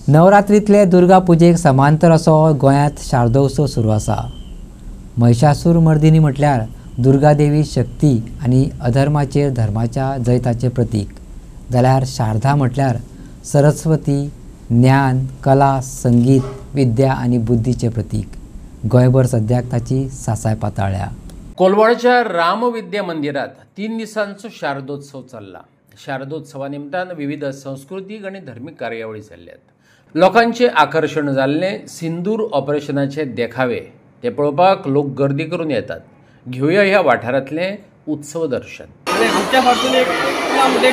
नवरात्रींतले दुर्गा पुजेक समांतर असो गोंयांत शारदोत्सव सुरू आसा। महिषासूर मर्दिनी म्हटल्यार दुर्गा देवी शक्ती आनी अधर्माचेर धर्माच्या जैताचें प्रतीक, जाल्यार शारदा म्हटल्यार सरस्वती ज्ञान, कला, संगीत, विद्या आनी बुद्धीचें प्रतीक। गोंयभर सद्याक ताची सासाय पाताळ्या। कोलवाळच्या रामविद्या मंदिरात 3 दिसांचो शारदोत्सव चल्ला। शारदोत्सवा निमतान विविध सांस्कृतिक आनी धर्मीक कार्यावळी जाल्ल्यात। लोकांचे आकर्षण जाल्ले सिंदूर ऑपरेशनाचे देखावे ते पळोवपाक लोक गर्दी करून येतात। घेवया ह्या वाठारांतले उत्सव दर्शन। आमच्या फाटून एक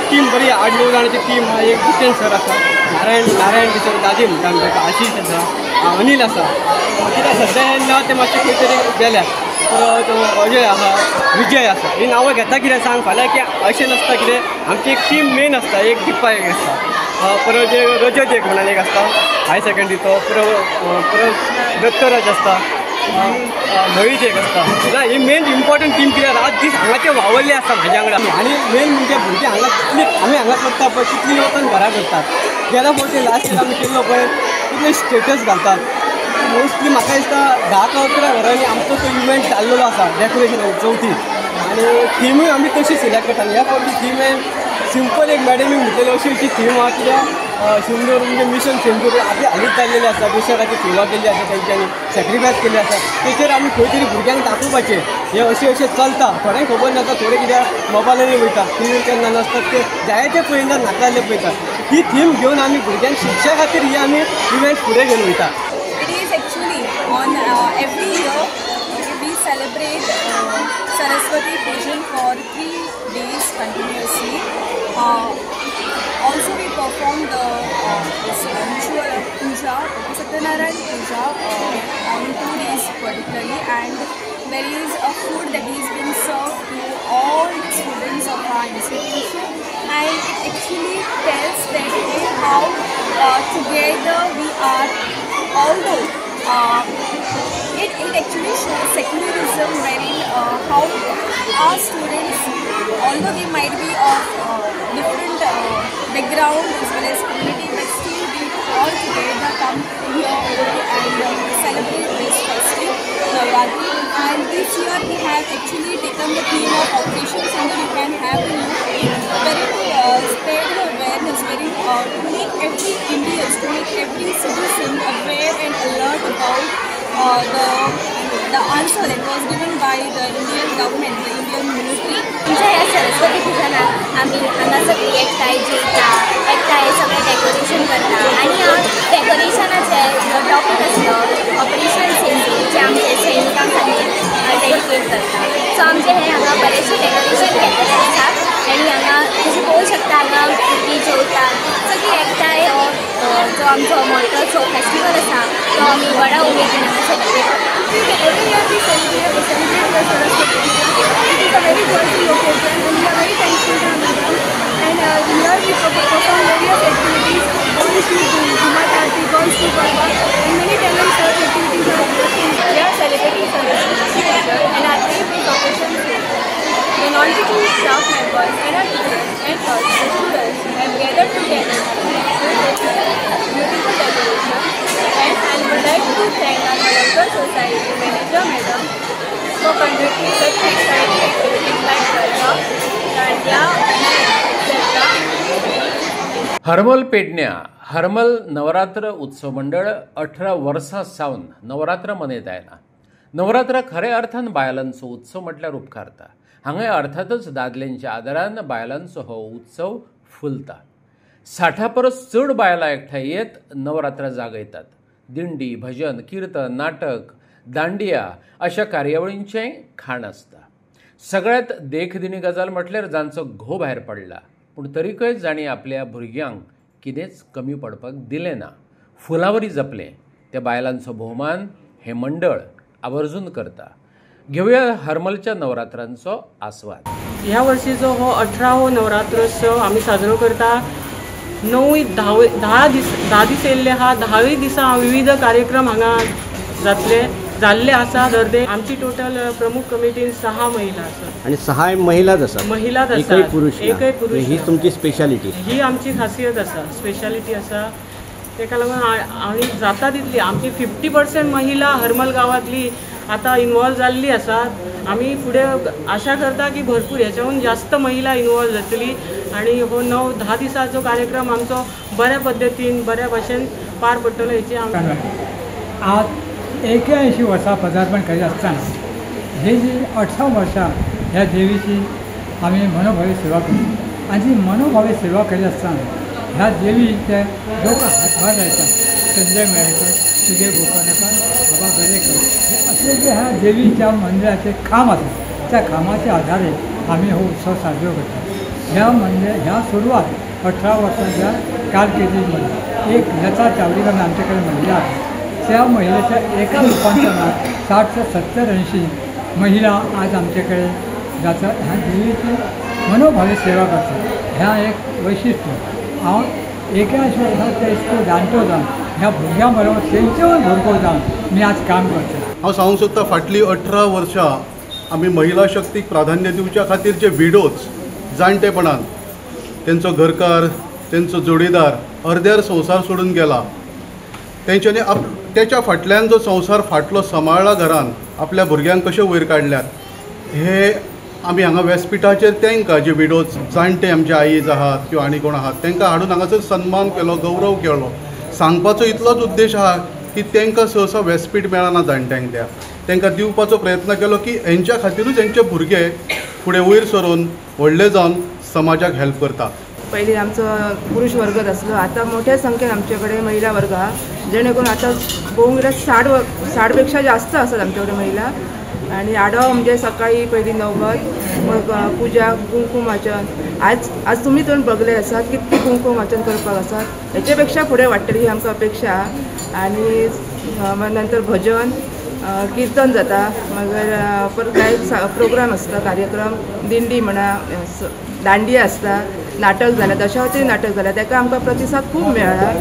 टीम बरी 8-9 जाणांची टीम हा। एक जितेन सर आसा, नारायण सर, दादी म्हणटा आशीष आसा, अनिल आसा। कित्याक सद्या ते मातशे खंय तरी गेल्या। परत अजय आसा, विजय आसा, ही नांवां घेता कितें सांग फाल्यां की अशें नासता कितें आमची एक टीम मेन आसता, एक दिप्पा एक आसता, परत रजत एक म्हणून एक आसता हाय सेकंडरीचो, परत दत्तराज आसता, मोहित एक आसता। ही मेन इम्पॉर्टंट टीम कित्याक रात दीस हांगा ते वावरले आसता म्हाज्या वांगडा। आनी मेन म्हणजे भुरगीं हांगा कितली आमी हांगा करता पळय कितली वचून घरा करतात। गेल्या फावटी लास्ट इयर आमी केल्लो पळय कितले स्टेटस घालतात। मोस्टली म्हाका दिसता 10-11 घरांनी आमचो तो इव्हेंट जाल्लो आसा डेकोरेशन चवथीक। आनी थिमूय आमी तशी सिलेक्ट करता। ह्या फावटी थीम सिंपल एक मॅडमी म्हटलेली अशी थीम आहा कित्याक सिंदूर म्हणजे मिशन सिंदूर आदी हालींच जाल्लेली आसा। देशाची सेवा केल्ली आसा, तेंच्यांनी सॅक्रिफायस केल्ली आसा। तेचेर आमी खंय तरी भुरग्यांक दाखोवपाचें हे अशें चलता। थोड्यांक खबर नासता, थोडे कित्याक मोबायलांनी वयता, टीव्हीर केन्ना नासतात ते जायते पळयतात, नाकाले पळयतात। ही थीम घेवन आमी भुरग्यांक शिक्षा खातीर ही आमी इव्हेंट फुडें घेवन वयता। On every year we celebrate Saraswati Pujan for 3 days continuously. Also we perform the ritual puja, Satyanarayana puja on 2 days particularly, and there is a food that is being served to all the students of our institution, and it actually tells that how together we are, although it actually shows secularism, wherein how our students, although they might be of different background as well as community, but still we all together come here and celebrate this festival, Navratri. And this year we have actually taken the theme of Operation Sindoor You Can Have the Youth, wherein to spread the awareness, wherein to make every Indian, to make every citizen aware and alert about the answer that was given by the Indian government, the Indian military. आमच्या ह्या सरस्वती पुजनाक आमी हांगा सगळी एकठांय जेवता, एकठांय सगळे decoration करता। आनी ह्या डेकोरेशनाचे टॉपीक आसलो ऑपरेशन सिंदूर, जे आमचे सैनिकां खातीर डेडिकेट करता। सो आमचे हे हांगा बरेचशे डेकोरेशन केल्लेले आसात। आनी हांगा तुमी पळोवंक शकता हांगा भुरगीं जेवतात, सगळी एकठांय जो आमचो मोठो फेस्टिवल आसा तो आमी व्हडा उमेदीन हांगा सेलिब्रेट करता। Every year we celebrate the Saraswati Puja. It is a very joyful occasion and we are very thankful to Madam. And here we perform various activities, girls to Jumat Aarti, girls to Garba, and many talent search activities are happening. We are celebrating Saraswati Puja and our theme is Operation Sindoor. The non-teaching staff members and our teachers and the students have gathered together with beautiful decoration, and I would like to thank our local society manager Madam for conducting such exciting activities like Garba, Dandiya, etc. Harmal पेडण्या हरमल नवरात्र उत्सव मंडळ 18 वर्सां सावन नवरात्र मनयत आयला। नवरात्र खऱ्या अर्थान बायलांचो उत्सव म्हटल्यार उपकारता। हांगा अर्थातच दादल्यांच्या आदारान बायलांचो हो उत्सव फुलता। 60 परस चड बायलां एकठांय येत नवरात्र जागयतात। दिंडी, भजन, कीर्तन, नाटक, दांडिया अशा कार्यावळींचें खाण आसता। सगळ्यात देखदिणी गजाल म्हटल्यार जांचो घो भायर पडला, पूण तरीकय जाणी आपल्या भुरग्यांक कितेंच कमी पडपाक दिलें ना। फुलावरी जपलें त्या बायलांचो भोवमान हें मंडळ आवर्जून करता। घेवया हरमलच्या नवरात्रांचो आस्वाद। ह्या वर्षीचो हो 18वो नवरात्रोत्सव आमी साजरो करता। 10 दीस येयल्ले आहा। 10वे दिसा विविध कार्यक्रम हांगा जाल्ले आसा। दर आमची टोटल प्रमुख कमिटीन 6 महिला आसात आणि 6 महिलाच आसात। महिलाच आसात, एकही पुरुष एकही पुरुष। ही तुमची स्पेशालिटी, ही आमची खासियत आसा, स्पेशालिटी आसा। ताका लागून आनी जाता तितली आमची 50% महिला हरमल गांवांतली आतां इनवॉल्व जाल्ली आसात. आमी फुडें आशा करता की भरपूर हेच्याहून जास्त महिला इनवॉल्व जातली आनी हो 9-10 दिसाचो कार्यक्रम आमचो बऱ्या पद्दतीन बऱ्या भाशेन पार पडटलो हेची आज 81 वर्सां पदार्पण करीत आसतना ही जी 18 वर्सां ह्या देवीची आमी मनोभावी सेवा करता आनी जी मनोभावी सेवा करीत आसतना ह्या देवीचे लोक हातभार लायतात. संजय मेळकर, तुझे गोकर्णकर, बाबा गडेकर हे असे जे ह्या देवीच्या मंदिराचे खांब आसात त्या खांबाच्या आधारे आम्ही हो उत्सव साजरो करतो. ह्या सुरवात 18 वर्सांच्या कारकिर्दीमध्ये एक लता चावडीकर आमच्याकडे महिला आहे. त्या महिलेच्या एका रूपांतरणात 60 ते 70-80 महिला आज आमच्याकडे जातात. ह्या देवीची मनोभावी सेवा करतात. ह्या एक वैशिष्ट्य हांव 81 वर्सांचे इतको जाणटो जावन ह्या भुरग्यां बरोबर तेंचेवर भरपूर जावन मी आज काम करता. हांव सांगूंक सोदता फाटलीं 18 वर्सां आमी महिला शक्तीक प्राधान्य दिवच्या खातीर जे विडोज जाणटेपणान तेंचो घरकार तेंचो जोडीदार अर्द्यार संवसार सोडून गेला तेंच्यांनी तेच्या फाटल्यान जो संवसार फाटलो सांबाळ्ळा घरान आपल्या भुरग्यांक कशे वयर काडल्यात हे आमी हांगा व्यासपिठाचेर तांकां जे विडोज जाणटे आमचे आईज आहात किंवा आनी कोण आहात तांकां हाडून हांगासर सन्मान केलो, गौरव केलो. सांगपाचो इतलोच उद्देश आहा की तांकां सहसा व्यासपीठ मेळना जाणट्यांक त्या तांकां दिवपाचो प्रयत्न केलो की हेंच्या खातीरूच हेंचे भुरगे फुडें वयर सरून व्हडले जावन समाजाक हेल्प करता. पयलीं आमचो पुरुष वर्गच आसलो. आतां मोठ्या संख्येन आमचे कडेन महिला वर्ग आहा जेणे करून आतां भोवंक 60 पेक्षा जास्त आसात आमचे कडेन महिला. आणि आडव म्हणजे सकाळी पयलीं नवद, मग पुजा, कुंकुमाचन. आज तुमी पण बघले आसात कितकी कुंकुमाचन करपाक आसात. हेचे पेक्षा फुडें वाडटली ही आमकां अपेक्षा आहा. आनी नंतर भजन कीर्तन जाता, मागीर कांय प्रोग्राम आसता, कार्यक्रम, दिंडी म्हणा, दांडिया आसता, नाटक जालें, दशावतारी नाटक जालें. ताका आमकां प्रतिसाद खूब मेळ्ळा.